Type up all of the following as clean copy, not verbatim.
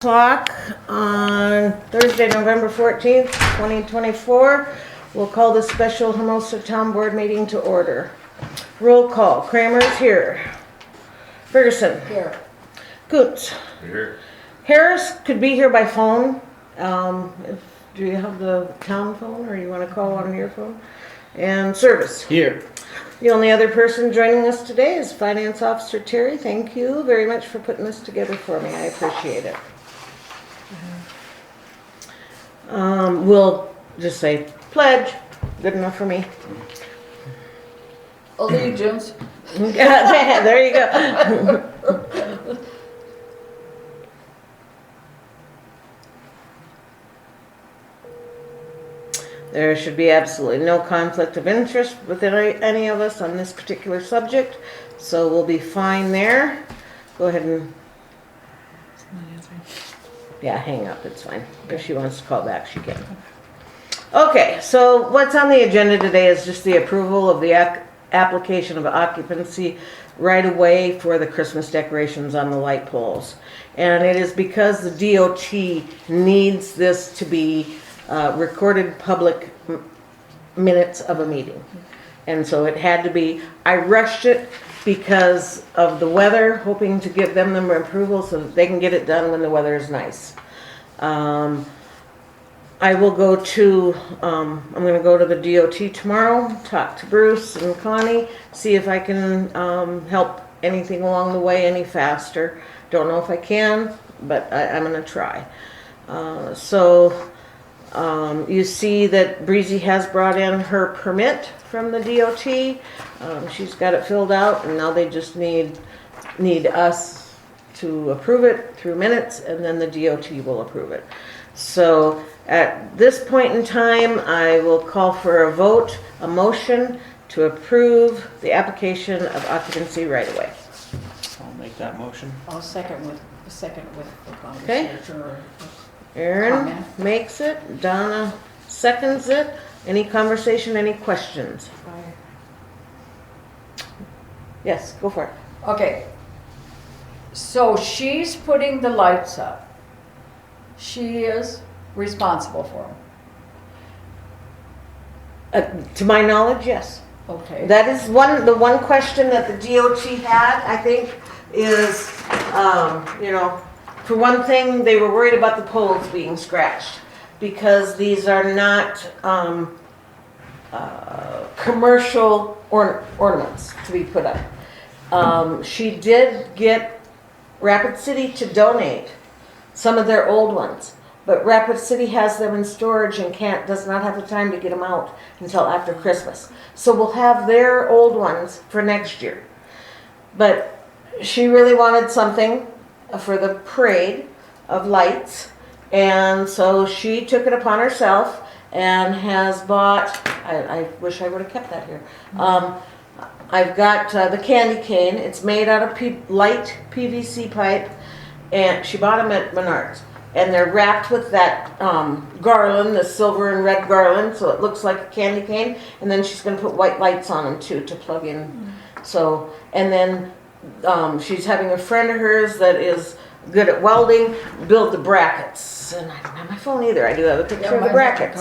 O'clock on Thursday, November 14th, 2024. We'll call the special Hermosa Town Board meeting to order. Roll call. Kramer's here. Ferguson. Here. Coots. Here. Harris could be here by phone. Do you have the town phone or you want to call on your phone? And Service. Here. The only other person joining us today is Finance Officer Terry. Thank you very much for putting this together for me. I appreciate it. We'll just say pledge. Good enough for me. Allegiance. There you go. There should be absolutely no conflict of interest with any of us on this particular subject, so we'll be fine there. Go ahead and hang up, it's fine. If she wants to call back, she can. Okay, so what's on the agenda today is just the approval of the application of occupancy right away for the Christmas decorations on the light poles. And it is because the DOT needs this to be recorded public minutes of a meeting. And so it had to be, I rushed it because of the weather, hoping to give them approval so that they can get it done when the weather is nice. I will go to, I'm going to go to the DOT tomorrow, talk to Bruce and Connie, see if I can help anything along the way any faster. Don't know if I can, but I'm going to try. You see that Breezy has brought in her permit from the DOT. She's got it filled out, and now they just need us to approve it through minutes, and then the DOT will approve it. So at this point in time, I will call for a vote, a motion to approve the application of occupancy right away. I'll make that motion. I'll second with the Okay. conversation or Aaron comment. makes it, Donna seconds it. Any conversation, any questions? Yes, go for it. Okay. So she's putting the lights up. She is responsible for them. To my knowledge, yes. Okay. That is the one question that the DOT had, I think, is, for one thing, they were worried about the poles being scratched because these are not commercial ornaments to be put up. She did get Rapid City to donate some of their old ones, but Rapid City has them in storage and does not have the time to get them out until after Christmas. So we'll have their old ones for next year. But she really wanted something for the parade of lights, and so she took it upon herself and has bought, I wish I would have kept that here. I've got the candy cane. It's made out of light PVC pipe, and she bought them at Menards. And they're wrapped with that garland, the silver and red garland, so it looks like a candy cane. And then she's going to put white lights on them too to plug in. So, and then she's having a friend of hers that is good at welding build the brackets. And I don't have my phone either. I do have a picture of the brackets.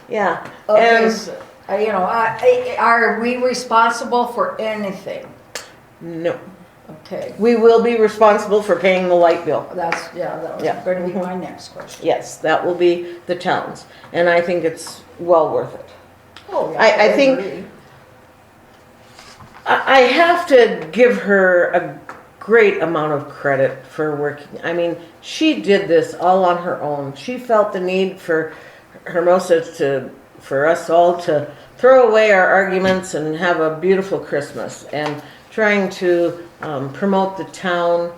Yeah. Okay. And So, are we responsible for anything? no, Okay. we will be responsible for paying the light bill. That was Yeah. going to be my next question. Yes, that will be the town's, and I think it's well worth it. Oh, yeah, I think- agree. I have to give her a great amount of credit for working. I mean, she did this all on her own. She felt the need for Hermosa for us all to throw away our arguments and have a beautiful Christmas, and trying to promote the town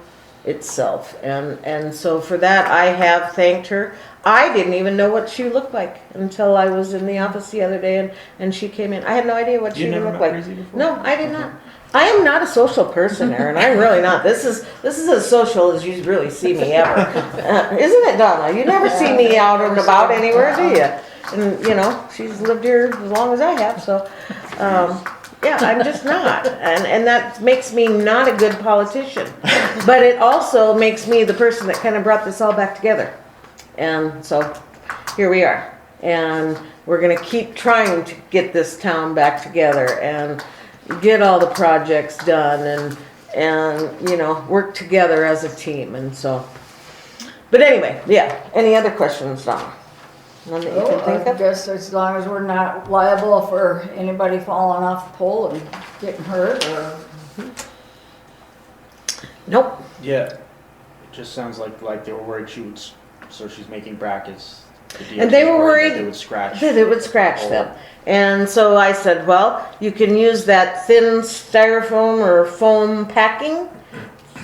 itself. And so for that, I have thanked her. I didn't even know what she looked like until I was in the office the other day and she came in. I had no idea what she even looked like. No, I did not. I am not a social person, Erin. I'm really not. This is as social as you really see me ever. Isn't it, Donna? You never see me out and about anywhere, do you? And she's lived here as long as I have, so Yeah, I'm just not. And that makes me not a good politician. But it also makes me the person that kind of brought this all back together. And so here we are. And we're going to keep trying to get this town back together and get all the projects done and you know, work together as a team. And so, but anyway, yeah. Any other questions, Donna? One that you can think I of? guess as long as we're not liable for anybody falling off the pole and getting hurt or. Nope. Yeah, it just sounds like they were worried she would, so she's making brackets. The And they DOT were that worried they would scratch. that it would scratch them. And so I said, well, you can use that thin styrofoam or foam packing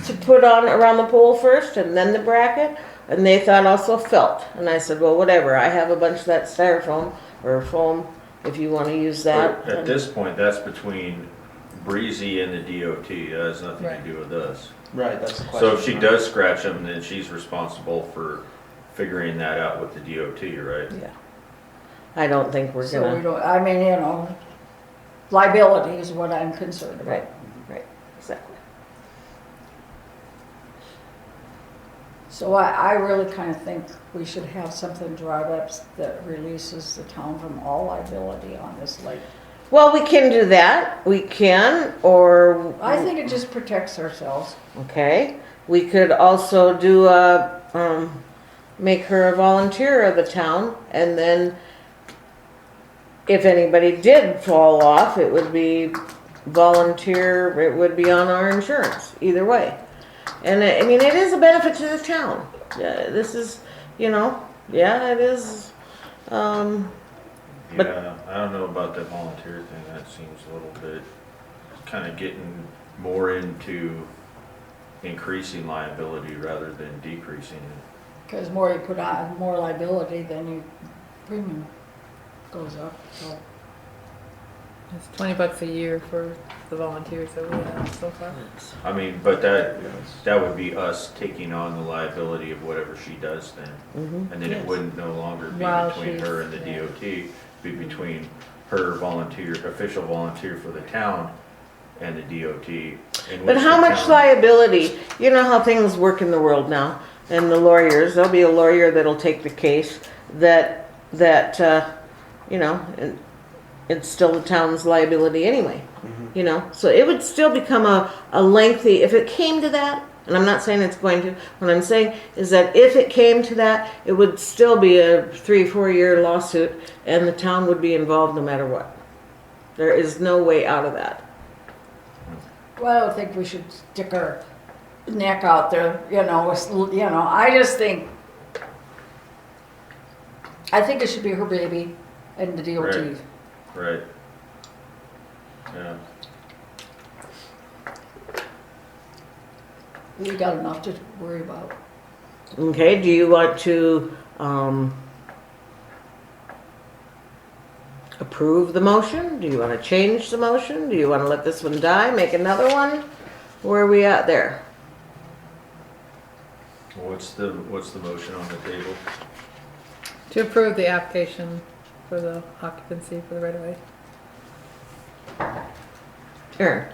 to put on around the pole first and then the bracket. And they thought also felt. And I said, well, whatever. I have a bunch of that styrofoam or foam if you want to use that. But at this point, that's between Breezy and the DOT. That has nothing Right. to do with us. Right, that's the question. So if she does scratch them, then she's responsible for figuring that out with the DOT, right? Yeah. I don't think we're So we going to. don't, I mean, you know, liability is what I'm concerned about. Right, exactly. So I really kind of think we should have something drawn up that releases the town from all liability on this lake. Well, we can do that. We can, or. I think it just protects ourselves. Okay. We could also do make her a volunteer of the town, and then if anybody did fall off, it would be volunteer, it would be on our insurance, either way. And I mean, it is a benefit to the town. This is, you know, yeah, it is. But- Yeah, I don't know about that volunteer thing. That seems a little bit kind of getting more into increasing liability rather than decreasing it. Because more you put on, more liability, then your premium goes up, so. It's $20 a year for the volunteers that we have so far. I mean, but that would be us taking on the liability of whatever she does then. Mhm. And then it wouldn't no longer be While between her and the she's- DOT, be between her volunteer, official volunteer for the town and the DOT. in But which how the much town- liability? You know how things work in the world now, and the lawyers. There'll be a lawyer that'll take the case that you know, it's still the town's liability anyway. You know, so it would still become a lengthy. If it came to that, and I'm not saying it's going to. What I'm saying is that if it came to that, it would still be a 3-4 year lawsuit, and the town would be involved no matter what. There is no way out of that. Well, I don't think we should stick our neck out there, you know, I just think, it should be her baby and the DOT. Right. Right. Yeah. We got enough to worry about. Okay, do you want to approve the motion? Do you want to change the motion? Do you want to let this one die, make another one? Where are we at there? What's the motion on the table? To approve the application for the occupancy for the right of way. Aaron?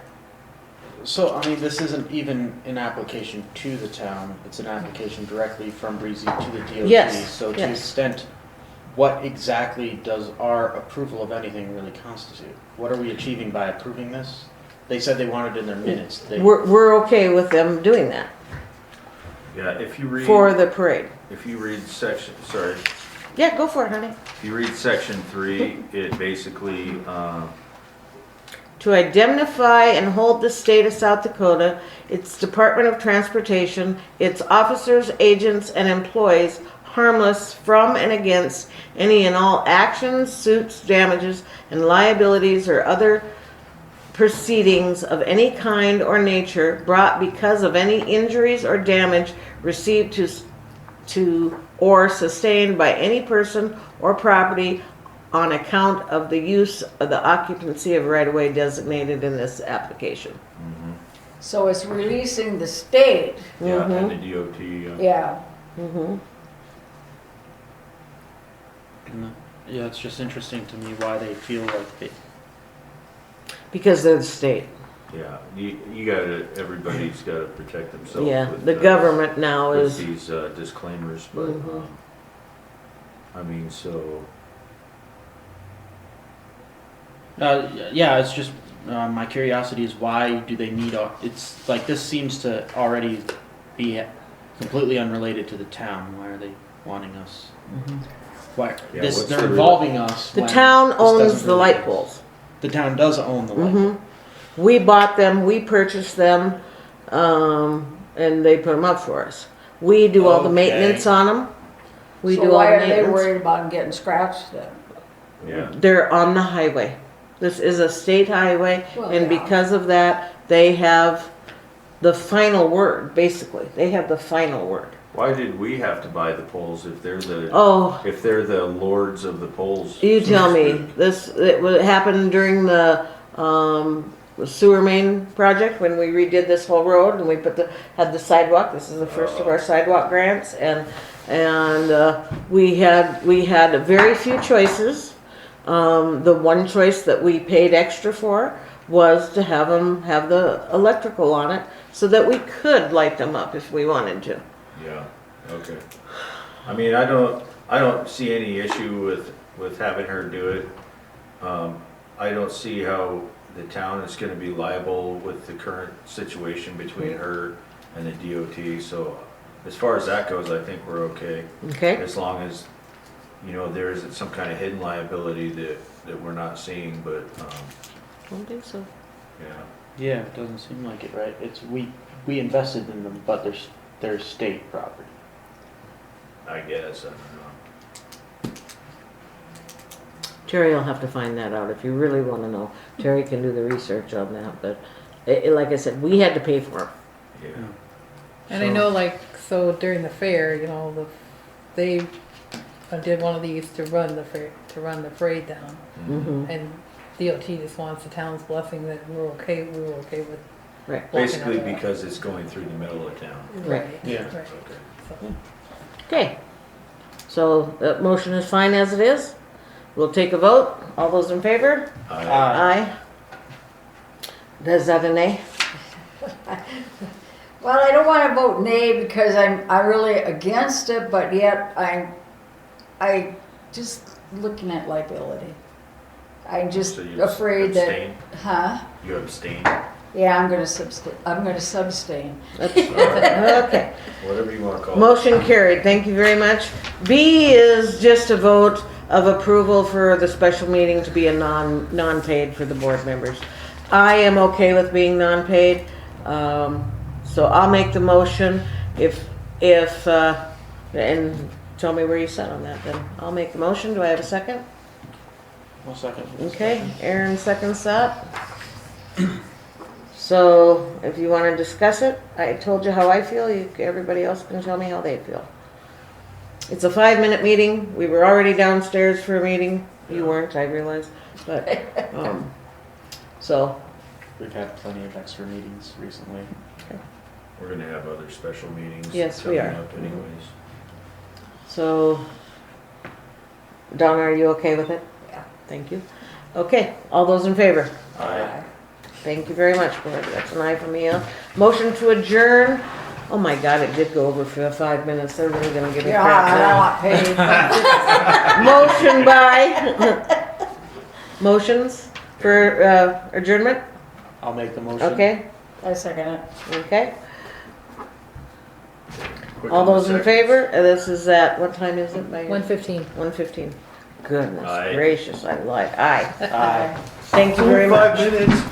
So, I mean, this isn't even an application to the town, it's an application directly from Breezy to the DOT. Yes, So to the yes. extent, what exactly does our approval of anything really constitute? What are we achieving by approving this? They said they wanted it in their minutes. We're okay with them doing that Yeah, if you read for the parade. Yeah, go for it, honey. If you read section 3, it basically To indemnify and hold the state of South Dakota, its Department of Transportation, its officers, agents, and employees harmless from and against any and all actions, suits, damages, and liabilities or other proceedings of any kind or nature brought because of any injuries or damage received to or sustained by any person or property on account of the use of the occupancy of right-of-way designated in this application. So it's releasing the state, and the DOT. yeah. Mm-hmm. Yeah, it's just interesting to me why they feel like they. because they're the state. Yeah, you gotta, everybody's gotta protect themselves. Yeah, with, the government now with is, these disclaimers, but, Mhm. I mean, so, Yeah, it's just, my curiosity is why do they need, it's like, this seems to already be completely unrelated to the town. Why are they wanting us? Why, Yeah, this, what's they're the involving us. the when town this owns doesn't the really- light poles. The town does own the light. Mhm. We bought them, we purchased them, and they put them up for us. We do all the Okay. maintenance on them. We So do all why the are they maintenance. worried about them getting scratched then? yeah. They're on the highway. This is a state highway, Well, and yeah. because of that, they have the final word, basically. They have the final word. Why did we have to buy the poles if they're the, Oh, if they're the lords of the poles? you so to tell me, speak? it happened during the sewer main project when we redid this whole road and we had the sidewalk. This is the first of our sidewalk grants, and we had very few choices. The one choice that we paid extra for was to have them have the electrical on it so that we could light them up if we wanted to. Yeah, okay. I mean, I don't see any issue with having her do it. I don't see how the town is gonna be liable with the current situation between her and the DOT, so as far as that goes, I think we're okay. Okay? As long as, you know, there isn't some kind of hidden liability that we're not seeing, but, I don't think so. yeah. Yeah, it doesn't seem like it, right? It's, we invested in them, but they're state property. I guess, I don't know. Terry will have to find that out if you really want to know. Terry can do the research on that, but like I said, we had to pay for them. Yeah. And I know, like, so during the fair, you know, they did one of these to run the fair, to run the parade down, Mm-hmm. and DOT just wants the town's blessing that we were okay with. Right. blocking Basically our- because it's going through the middle of town. Right. Yeah. Right. Okay. So, Okay. So that motion is fine as it is. We'll take a vote. All those in favor? Aye. Is that a nay? Well, I don't want to vote nay because I'm really against it, but yet I just looking at liability. I'm just So you afraid that, abstain? huh? You abstain? Yeah, I'm gonna substain. I'm gonna substain. Okay. Whatever you wanna call it. Motion carried. Thank you very much. B is just a vote of approval for the special meeting to be a non-paid for the board members. I am okay with being non-paid, so I'll make the motion and tell me where you set on that then. I'll make the motion. Do I have a second? 1 second. Okay, Aaron seconds that. So if you want to discuss it, I told you how I feel. Everybody else can tell me how they feel. It's a 5-minute meeting. We were already downstairs for a meeting. You weren't, I realize, but so We've had plenty of extra meetings recently. We're gonna have other special meetings. Yes, we coming are. up anyways. so. Donna, are you okay with it? Yeah. Thank you. Okay, all those in favor? Aye. Thank you very much, board. That's an aye for me. Motion to adjourn. Oh my God, it did go over for 5 minutes. They're really gonna give me Yeah, crap I now. want paid. Motion by. Motions for adjournment. I'll make the motion. Okay. I second it. Okay. Quick All on the those in seconds. favor? This is at what time is it? 1:15. 1:15. Goodness Aye. gracious, I lied. Aye. Aye. Thank you very much. 5 minutes.